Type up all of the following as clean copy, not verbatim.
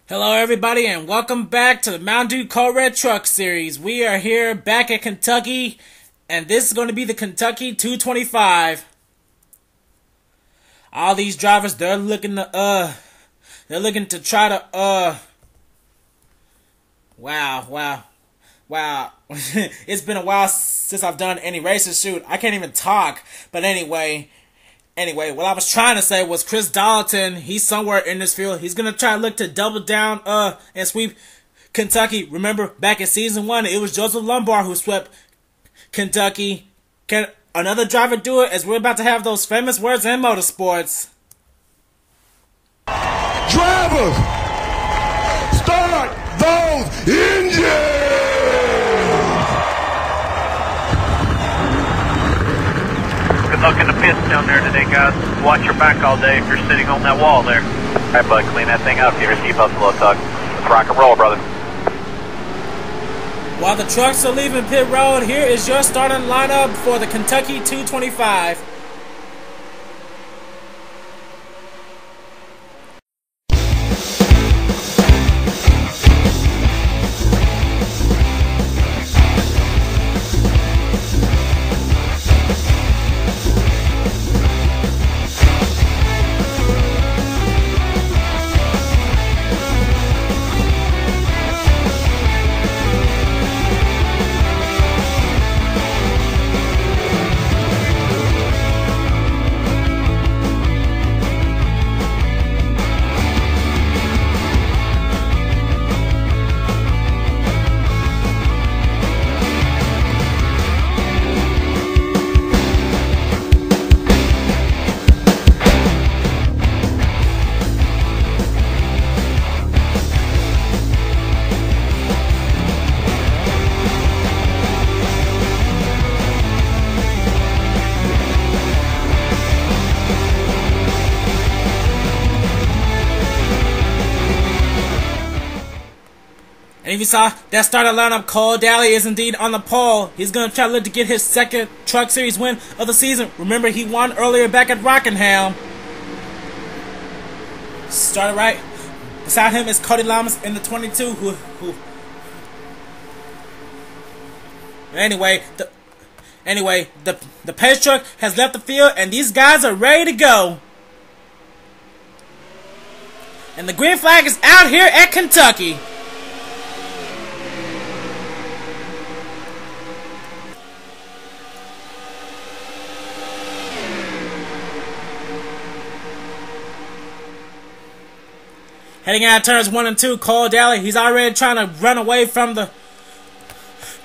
Hello everybody and welcome back to the Mountain Dew Code Red Truck Series. We are here back at Kentucky and this is going to be the Kentucky 225. All these drivers, they're looking to try to wow. It's been a while since I've done any races. Shoot, I can't even talk. But anyway, what I was trying to say was Chris Dollerton, he's somewhere in this field. He's going to try to look to double down and sweep Kentucky. Remember, back in Season 1, it was Joseph Lombard who swept Kentucky. Can another driver do it, as we're about to have those famous words in motorsports? Drivers, start those engines! Good luck in the pits down there today, guys. Watch your back all day if you're sitting on that wall there. All right, bud, clean that thing up. Give your seatbelts a little tug. Let's rock and roll, brother. While the trucks are leaving pit road, here is your starting lineup for the Kentucky 225. And if you saw that starting lineup, Cole Dalley is indeed on the pole. He's going to try to look to get his second Truck Series win of the season. Remember, he won earlier back at Rockingham. Started right. Beside him is Cody Llamas in the 22. Anyway, the pace truck has left the field, and these guys are ready to go. And the green flag is out here at Kentucky. Heading out of turns 1 and 2, Cole Dalley, he's already trying to run away from the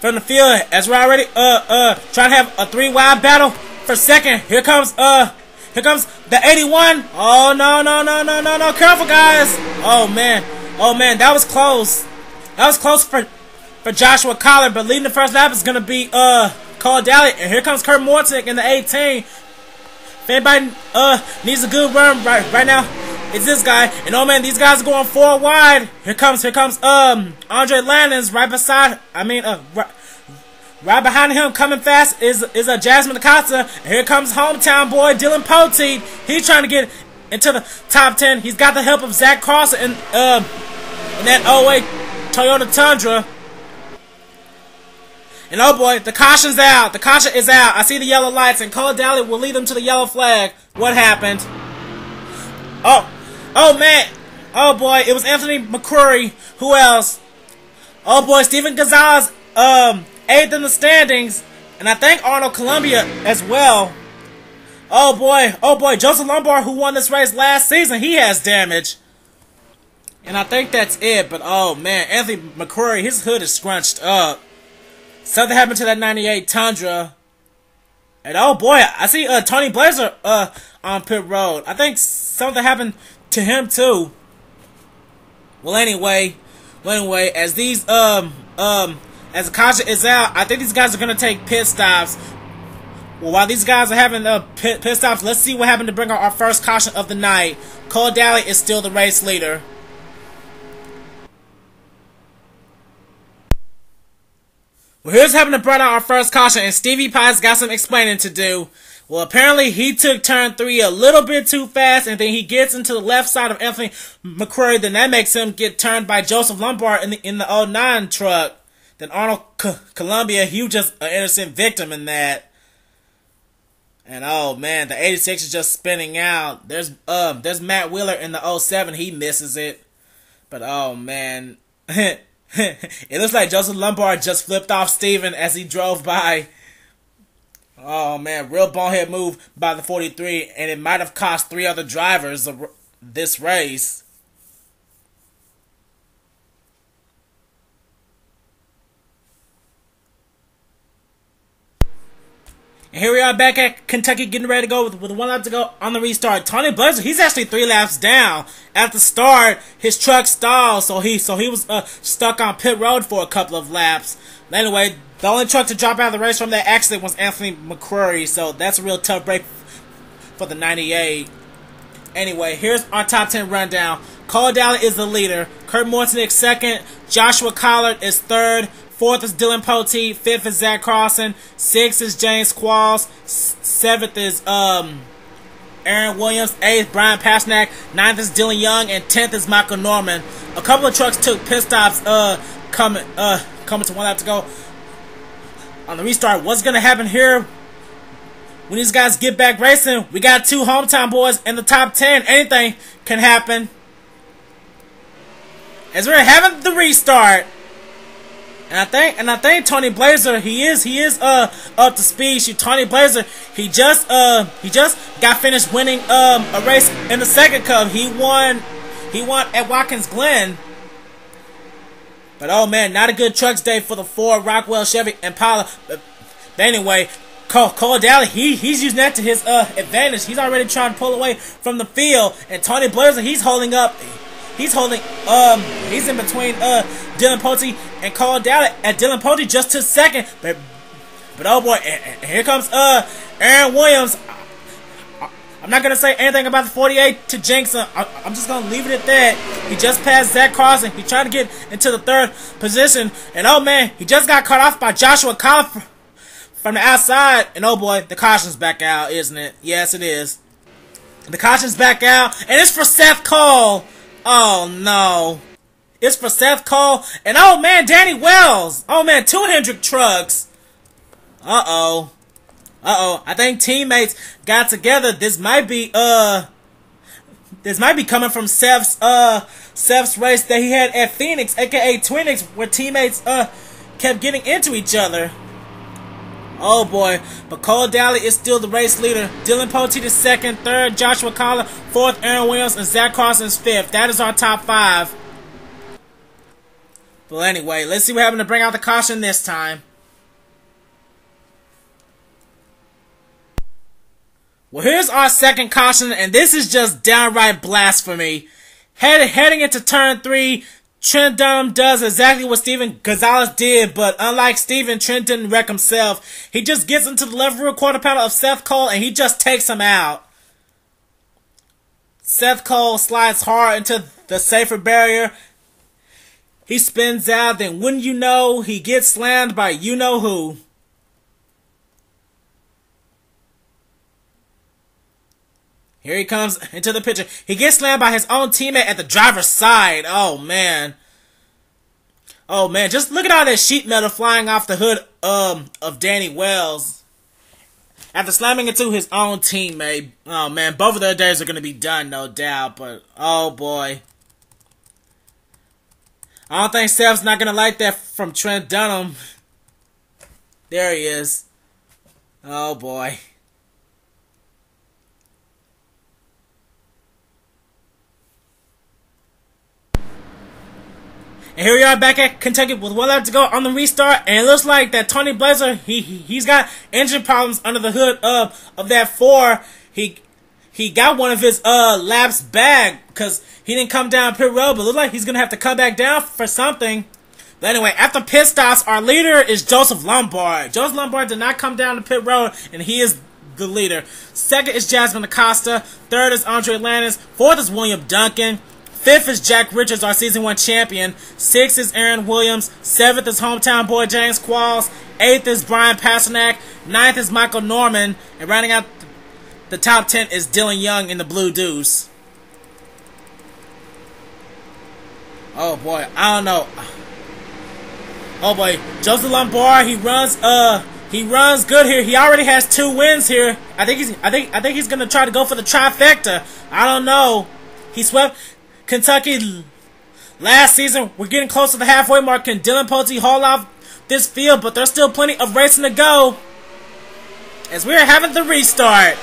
field, as we're already trying to have a 3-wide battle for second. Here comes the 81. Oh no, careful guys. Oh man, that was close. That was close for Joshua Collar, but leading the first lap is gonna be Cole Dalley, and here comes Kurt Mortanik in the 18. If anybody needs a good run right now, it's this guy. And oh man, these guys are going 4 wide. Here comes Andre Lannings right behind him, coming fast is Jasmin Acosta. And here comes hometown boy Dillon Poteet. He's trying to get into the top 10. He's got the help of Zach Carlson in that 08 Toyota Tundra. And oh boy, the caution's out. The caution is out. I see the yellow lights, and Cole Dalley will lead them to the yellow flag. What happened? Oh man. Oh boy, it was Anthony McCrury. Who else? Oh boy, Steven Gonzalez, 8th in the standings. And I think R Arnold Columbia as well. Oh boy, Joseph Lombard, who won this race last season, he has damage. And I think that's it, but oh man, Anthony McCrury, his hood is scrunched up. Something happened to that 98 Tundra. And oh boy, I see Tony Blaiser on pit road. I think something happened to him too. Well anyway, as these as the caution is out, I think these guys are gonna take pit stops. Well, while these guys are having pit stops, let's see what happened to bring our first caution of the night. Cole Dalley is still the race leader. Well, here's having to bring out our first caution, and Stevie Pie's got some explaining to do. Well, apparently he took turn 3 a little bit too fast, and then he gets into the left side of Anthony McCrury. Then that makes him get turned by Joseph Lombard in the 09 truck. Then Arnold Columbia, he was just an innocent victim in that. And oh man, the 86 is just spinning out. There's Matt Wheeler in the 07. He misses it. But oh man, it looks like Joseph Lombard just flipped off Steven as he drove by. Oh man, real bonehead move by the 43, and it might have cost 3 other drivers this race. And here we are back at Kentucky, getting ready to go with 1 lap to go on the restart. Tony Blaiser, he's actually 3 laps down. At the start, his truck stalled, so he was stuck on pit road for a couple of laps. But anyway, the only truck to drop out of the race from that accident was Anthony McCrury, so that's a real tough break for the 98. Anyway, here's our top 10 rundown. Cole Dalley is the leader. Kurt Mortanik second. Joshua Collard is third. 4th is Dillon Poteet. 5th is Zach Carlson. 6th is James Qualls. 7th is Aaron Wiliams. 8th, Brian Pasternak. 9th is Dillon Young. And 10th is Michael Norman. A couple of trucks took pit stops coming to 1 lap to go on the restart. What's going to happen here when these guys get back racing? We got 2 hometown boys in the top 10. Anything can happen. As we're having the restart. And I think Tony Blaiser, he is up to speed. Tony Blaiser, he just got finished winning a race in the second Cup. He won at Watkins Glen. But oh man, not a good trucks day for the Ford, Rockwell, Chevy, Impala. But anyway, Cole Dalley, he's using that to his advantage. He's already trying to pull away from the field, and Tony Blaiser, he's in between Dillon Poteet and Cole Dalley. At Dillon Poteet just to second, but oh boy, and here comes Aaron Wiliams. I'm not gonna say anything about the 48 to jinx him. I'm just gonna leave it at that. He just passed Zach Carlson. He tried to get into the 3rd position, and oh man, he just got cut off by Joshua Collard from the outside. And oh boy, the caution's back out, isn't it? Yes, it is. The caution's back out, and it's for Seth Cole. Oh no. It's for Seth Cole. And oh man, Danny Wells. Oh man, 2 Hendrick trucks. Uh-oh. I think teammates got together. This might be coming from Seth's race that he had at Phoenix, aka Twinix, where teammates kept getting into each other. Oh boy, but Cole Dalley is still the race leader. Dillon Poteet is 2nd, 3rd, Joshua Collard, 4th, Aaron Wiliams, and Zach Carlson is 5th. That is our top 5. But anyway, let's see what happened to bring out the caution this time. Well, here's our second caution, and this is just downright blasphemy. Heading into turn 3, Trent Dunham does exactly what Steven Gonzalez did, but unlike Steven, Trent didn't wreck himself. He just gets into the left rear quarter panel of Seth Cole, and he just takes him out. Seth Cole slides hard into the safer barrier. He spins out, then wouldn't you know, he gets slammed by you-know-who. Here he comes into the picture. He gets slammed by his own teammate at the driver's side. Oh, man. Oh, man. Just look at all that sheet metal flying off the hood of Danny Wells. After slamming into his own teammate. Oh, man. Both of their days are going to be done, no doubt. But, oh, boy. I don't think Seth's not going to like that from Trent Dunham. There he is. Oh, boy. And here we are back at Kentucky with 1 lap to go on the restart, and it looks like that Tony Blaiser, he's got engine problems under the hood of that 4. He got one of his laps back because he didn't come down pit road, but it looks like he's gonna have to come back down for something. But anyway, after pit stops, our leader is Joseph Lombard. Joseph Lombard did not come down to pit road, and he is the leader. 2nd is Jasmin Acosta. 3rd is Andre Lannings. 4th is William Duncan. 5th is Jack Richards, our Season 1 champion. 6th is Aaron Wiliams. 7th is hometown boy James Qualls. 8th is Brian Pasternak. 9th is Michael Norman. And rounding out the top 10 is Dillon Young in the Blue Deuce. Oh boy, I don't know. Oh boy, Joseph Lombard, he runs good here. He already has 2 wins here. I think he's gonna try to go for the trifecta. I don't know. He swept Kentucky last season. We're getting close to the halfway mark. Can Dillon Poteet haul off this field? But there's still plenty of racing to go as we're having the restart.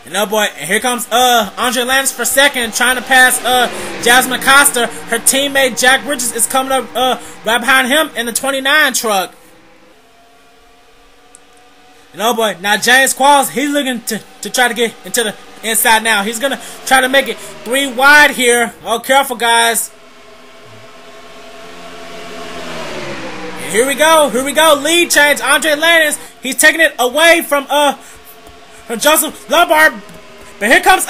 And oh boy, and here comes Andre Lannings for second, trying to pass Jasmin Acosta. Her teammate Jack Bridges is coming up right behind him in the 29 truck. And oh boy, now James Qualls, he's looking to try to get into the inside now. He's gonna try to make it 3 wide here. Oh, careful guys. And here we go, lead change. Andre Lannings, he's taking it away from Joseph Lombard. But here comes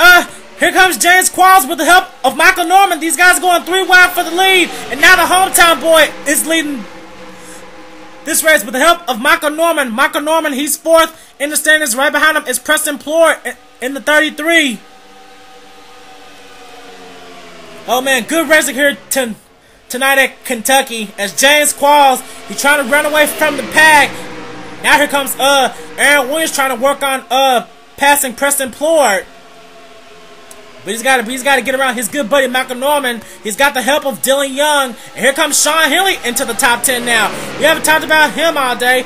James Qualls with the help of Michael Norman. These guys are going 3 wide for the lead. And now the hometown boy is leading this race with the help of Michael Norman. Michael Norman, he's 4th in the standings. Right behind him is Preston Plourd in the 33. Oh man, good racing here tonight at Kentucky as James Qualls, he's trying to run away from the pack. Now here comes Aaron Wiliams trying to work on passing Preston Plourd. But he's got to get around his good buddy Michael Norman. He's got the help of Dillon Young. And here comes Shawn Henley into the top 10 now. We haven't talked about him all day.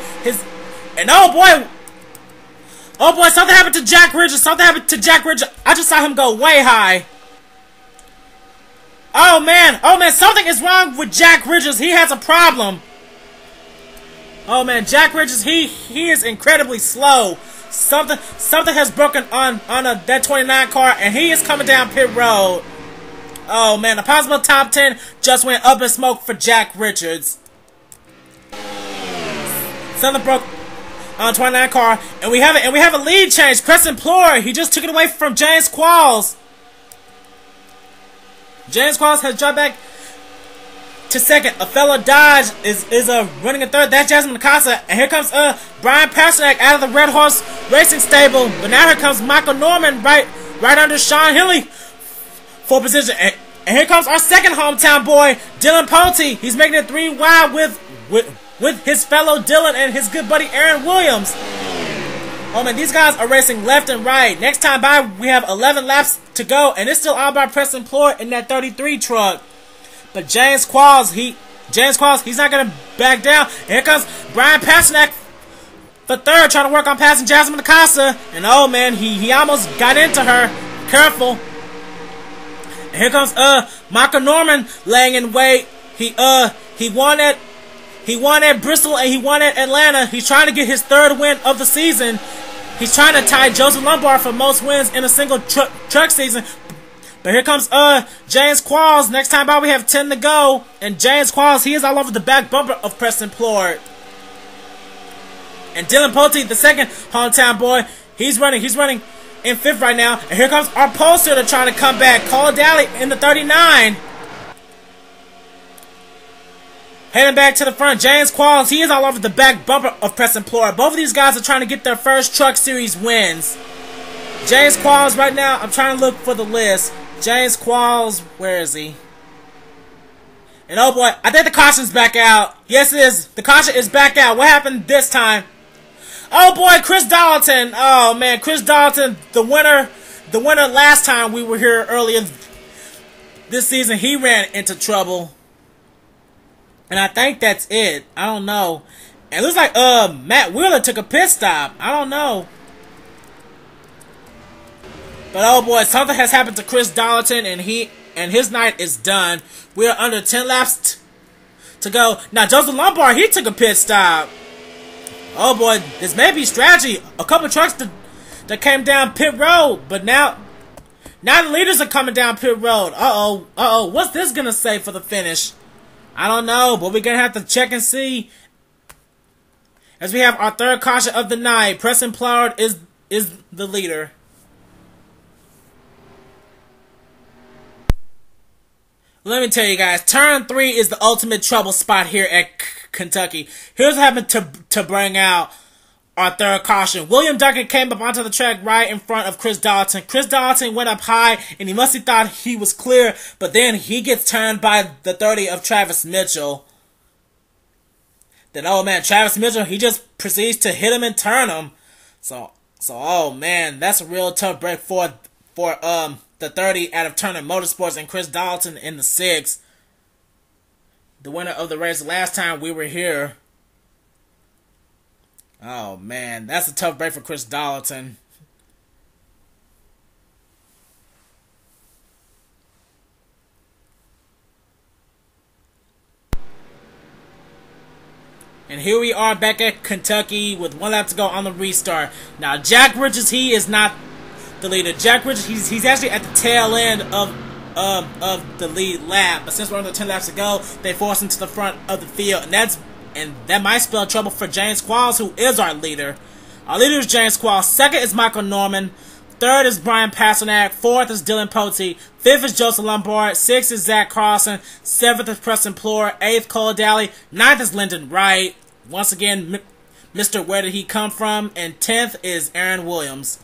And oh boy, something happened to Jack Bridges. I just saw him go way high. Oh man, something is wrong with Jack Bridges. He has a problem. Oh man, Jack Bridges, he is incredibly slow. Something has broken on that 29 car, and he is coming down pit road. Oh man, a possible top 10 just went up in smoke for Jack Bridges. Something broke on 29 car, and we have a lead change. Preston Plourd, he just took it away from James Qualls. James Qualls has dropped back to second. A fellow Dodge is running in third. That's Jasmin Acosta. And here comes Brian Pasternak out of the Red Horse Racing stable. But now here comes Michael Norman right under Shawn Henley for position. And here comes our second hometown boy, Dillon Poteet. He's making it 3 wide with his fellow Dillon and his good buddy Aaron Wiliams. Oh man, these guys are racing left and right. Next time by, we have 11 laps to go, and it's still all by Preston Plourd in that 33 truck. But James Qualls, he's not gonna back down. And here comes Brian Pasternak for third, trying to work on passing Jasmin Acosta. And oh man, he almost got into her. Careful. And here comes Michael Norman laying in wait. He won at Bristol and he won at Atlanta. He's trying to get his 3rd win of the season. He's trying to tie Joseph Lombard for most wins in a single truck season. But here comes James Qualls. Next time by, we have 10 to go. And James Qualls, he is all over the back bumper of Preston Plourd. And Dillon Poteet, the second hometown boy, he's running in 5th right now. And here comes our poster to try to come back. Cole Dalley in the 39. Heading back to the front, James Qualls, he is all over the back bumper of Preston Plourd. Both of these guys are trying to get their first Truck Series wins. James Qualls right now, I'm trying to look for the list. James Qualls, where is he? And oh boy, I think the caution's back out. Yes it is. The caution is back out. What happened this time? Oh boy, Chris Dollerton. Oh man, Chris Dollerton, the winner last time we were here earlier this season, he ran into trouble. And I think that's it. I don't know. And it looks like Matt Wheeler took a pit stop. I don't know. But oh boy, something has happened to Chris Dollerton, and his night is done. We are under 10 laps to go. Now Joseph Lombard, he took a pit stop. Oh boy, this may be strategy. A couple trucks that came down pit road, but now the leaders are coming down pit road. Uh-oh. What's this gonna say for the finish? I don't know, but we're gonna have to check and see. As we have our 3rd caution of the night, Preston Plourd is the leader. Let me tell you guys, turn 3 is the ultimate trouble spot here at Kentucky. Here's what happened to bring out our third caution. William Duncan came up onto the track right in front of Chris Dollerton. Chris Dollerton went up high, and he must have thought he was clear, but then he gets turned by the 30 of Travis Mitchell. Then, oh man, Travis Mitchell, he just proceeds to hit him and turn him. So oh man, that's a real tough break for the 30 out of Turner Motorsports and Chris Dollerton in the 6. The winner of the race last time we were here. Oh man, that's a tough break for Chris Dollerton. And here we are back at Kentucky with 1 lap to go on the restart. Now Jack Richards, he is not the leader. Jack Richards, he's actually at the tail end of the lead lap. But since we're under 10 laps to go, they force him to the front of the field, and that might spell trouble for James Qualls, who is our leader. Our leader is James Qualls. Second is Michael Norman. Third is Brian Pasternak. Fourth is Dillon Poteet. Fifth is Joseph Lombard. Sixth is Zach Carlson. Seventh is Preston Plourd. Eighth, Cole Dalley. Ninth is Lyndon Wright. Once again, Mr. Where Did He Come From? And 10th is Aaron Wiliams.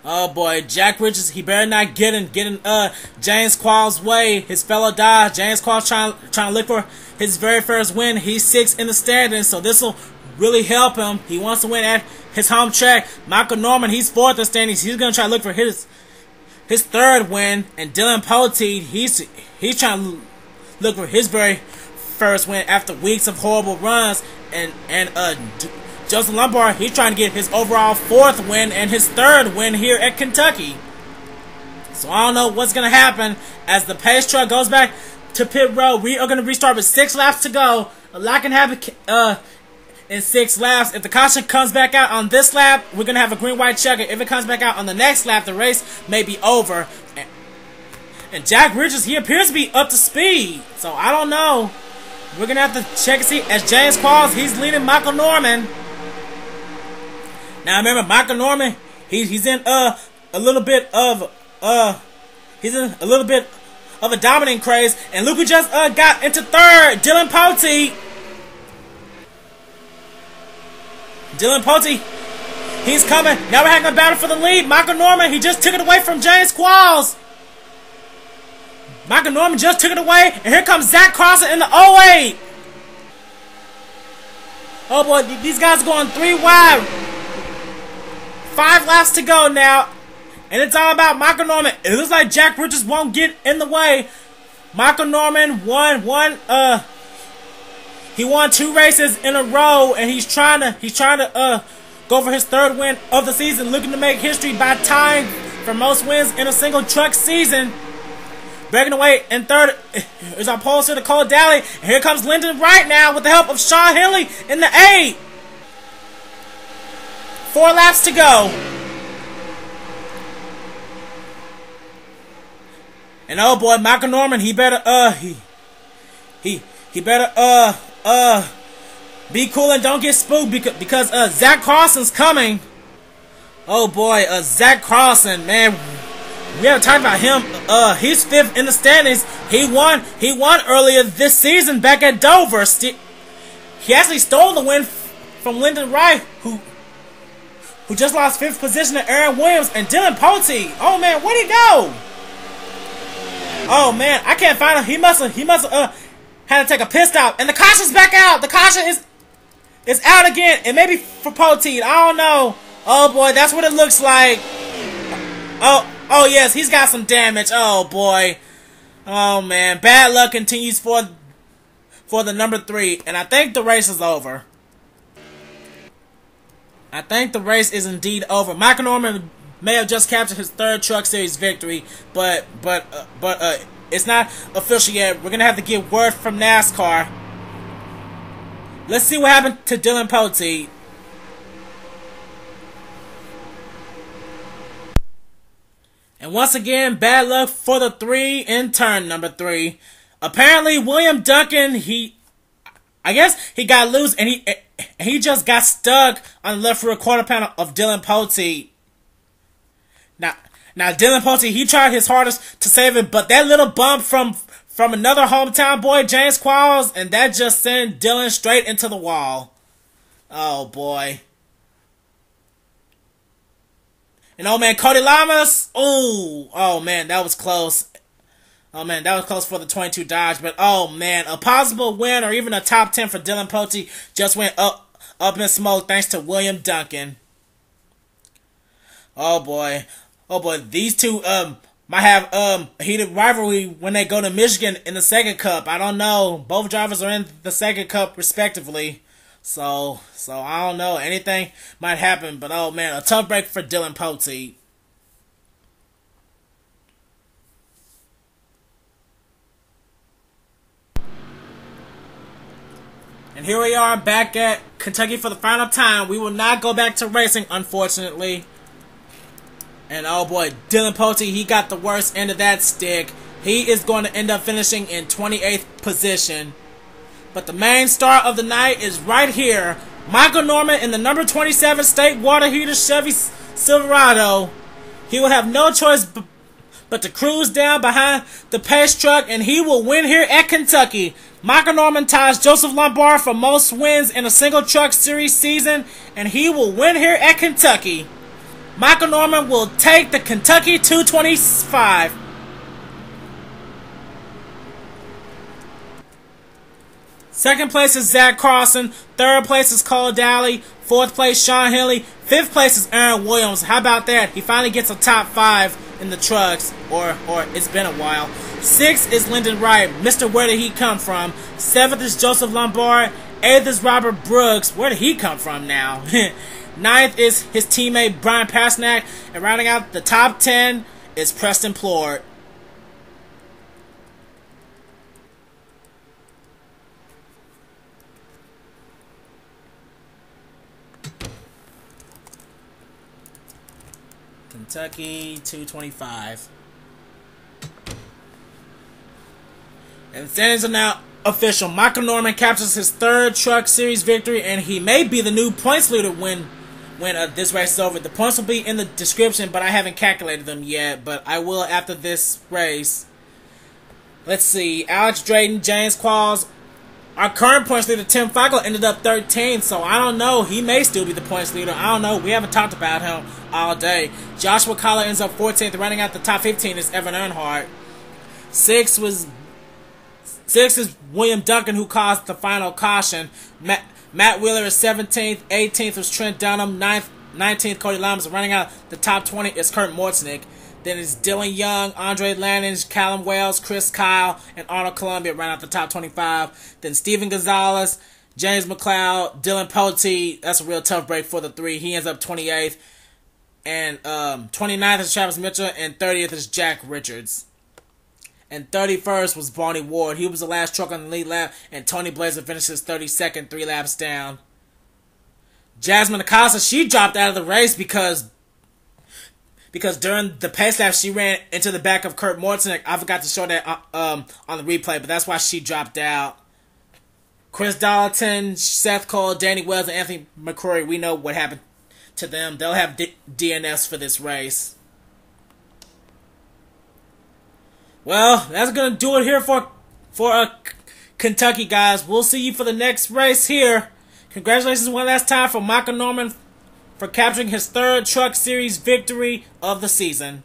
Oh boy, Jack Richards, he better not get in James Qualls' way. His fellow Dodge, James Qualls trying to look for his very first win. He's 6th in the standings, so this will really help him. He wants to win at his home track. Michael Norman, he's 4th in the standings. He's gonna try to look for his 3rd win. And Dillon Poteet, he's trying to look for his very first win after weeks of horrible runs. And Joseph Lombard, he's trying to get his overall 4th win and his 3rd win here at Kentucky. So I don't know what's going to happen as the pace truck goes back to pit road. We are going to restart with 6 laps to go. A lot can happen in 6 laps. If the caution comes back out on this lap, we're going to have a green-white checker. If it comes back out on the next lap, the race may be over. And Jack Richards, he appears to be up to speed. So I don't know. We're going to have to check and see. As James Qualls, he's leading Michael Norman. Now remember, Michael Norman, he's in a little bit of a dominating craze, and look who just got into 3rd, Dillon Poteet. Dillon Poteet, he's coming. Now we're having a battle for the lead. Michael Norman, he just took it away from James Qualls. Michael Norman just took it away, and here comes Zach Carlson in the 08. Oh boy, these guys are going 3 wide. 5 laps to go now, and it's all about Michael Norman. It looks like Jack Richards won't get in the way. Michael Norman won 2 races in a row, and he's trying to go for his 3rd win of the season, looking to make history by tying for most wins in a single truck season. Breaking away in 3rd is our pole sitter Cole Dalley, and here comes Lyndon Wright now with the help of Shawn Henley in the 8. 4 laps to go. And oh boy, Michael Norman, he better he better be cool and don't get spooked because Zach Carlson's coming. Oh boy, Zach Carlson, man, we haven't talked about him. He's 5th in the standings. He won earlier this season back at Dover. He actually stole the win from Lyndon Wright, who just lost 5th position to Aaron Wiliams. And Dillon Poteet, oh man, where'd he go? Oh man, I can't find him. He must have had to take a pit stop. And the caution's back out. The caution is out again. And maybe for Poteet, I don't know. Oh boy, that's what it looks like. Oh yes, he's got some damage. Oh boy. Oh man, bad luck continues for the number 3, and I think the race is over. I think the race is indeed over. Michael Norman may have just captured his 3rd Truck Series victory, but it's not official yet. We're gonna have to get word from NASCAR. Let's see what happened to Dillon Poteet. And once again, bad luck for the 3 in turn number 3. Apparently, William Duncan, I guess he got loose and he just got stuck on the left rear quarter panel of Dillon Poteet. Now Dillon Poteet, he tried his hardest to save it, but that little bump from another hometown boy, James Qualls, and that just sent Dillon straight into the wall. Oh, boy. And, oh, man, Cody Llamas. Ooh. Oh, man, that was close. Oh, man, that was close for the 22 Dodge. But, oh, man, a possible win or even a top 10 for Dillon Poteet just went up in smoke thanks to William Duncan. Oh, boy. Oh, boy, these two might have a heated rivalry when they go to Michigan in the second cup. I don't know. Both drivers are in the second cup, respectively. So I don't know. Anything might happen. But, oh, man, a tough break for Dillon Poteet. And here we are back at Kentucky for the final time. We will not go back to racing, unfortunately. And oh boy, Dillon Poteet, he got the worst end of that stick. He is going to end up finishing in 28th position. But the main star of the night is right here. Michael Norman in the number 27 State Water Heater Chevy Silverado. He will have no choice but to cruise down behind the pace truck, and he will win here at Kentucky. Michael Norman ties Joseph Lombard for most wins in a single truck series season, and he will win here at Kentucky. Michael Norman will take the Kentucky 225. Second place is Zach Carlson. Third place is Cole Dalley. Fourth place, Shawn Henley. Fifth place is Aaron Wiliams. How about that? He finally gets a top 5 in the trucks, or it's been a while. Sixth is Lyndon Wright. Mr. Where did he come from? Seventh is Joseph Lombard. Eighth is Robert Brooks. Where did he come from now? Ninth is his teammate Brian Pasternak. And rounding out the top 10 is Preston Plourd. Kentucky 225. And the standings are now official. Michael Norman captures his third Truck Series victory, and he may be the new points leader when this race is over. The points will be in the description, but I haven't calculated them yet. But I will after this race. Let's see. Alex Drayton, James Qualls. Our current points leader, Tim Fiegel, ended up 13th, so I don't know. He may still be the points leader. I don't know. We haven't talked about him all day. Joshua Collar ends up 14th. Running out the top 15 is Evan Earnhardt. Sixth is William Duncan, who caused the final caution. Matt Wheeler is 17th. 18th was Trent Dunham. 19th, Cody Llamas. Running out the top 20 is Kurt Mortanik. Then it's Dillon Young, Andre Lannings, Callum Wales, Chris Kyle, and Arnold Columbia round out the top 25. Then Steven Gonzalez, James McCloud, Dillon Poteet. That's a real tough break for the three. He ends up 28th. And 29th is Travis Mitchell, and 30th is Jack Richards. And 31st was Barney Ward. He was the last truck on the lead lap, and Tony Blaiser finishes 32nd, 3 laps down. Jasmin Acosta, she dropped out of the race because during the pace lap, she ran into the back of Kurt Mortanik. I forgot to show that on the replay, but that's why she dropped out. Chris Dollerton, Seth Cole, Danny Wells, and Anthony McCrury, we know what happened to them. They'll have DNS for this race. Well, that's going to do it here for Kentucky, guys. We'll see you for the next race here. Congratulations one last time for Michael Norman for capturing his third Truck Series victory of the season.